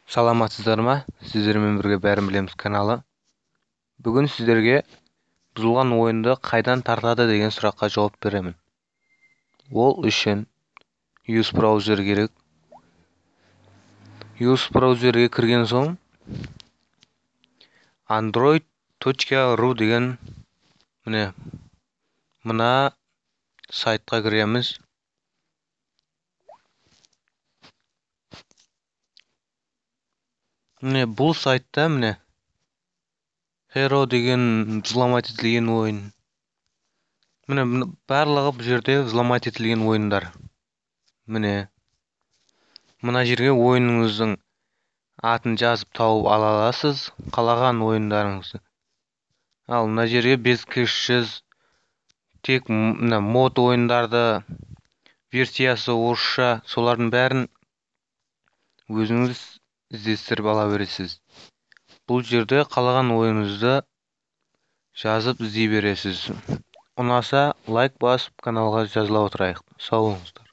Саламатсыздар ма? Сіздермен бірге бәрін білеміз каналы. Бүгін сіздерге бұзылған ойынды қайдан тартады деген сұраққа жауап беремін. Ол үшін use браузер керек. Use браузерге кірген соң android.ru деген мына сайтқа кіреміз. Бұл сайтта Hero деген взломать етілген ойын. Барлығы бұл жерде взломать етілген ойындар. Мына жерге ойыныңыздың атын жазып тауып ала аласыз, қалаған ойындарыңызды. Ал мына жерге без кэшсіз тек мод ойындарды версиясы орысша, солардың бәрін өзіңіз іздестіріп ала бересіз. Бұл жерде қалаған ойыңызды жазып іздей бересіз. Ұнаса лайк басып каналға жазыла отырайық. Сау болыңыздар.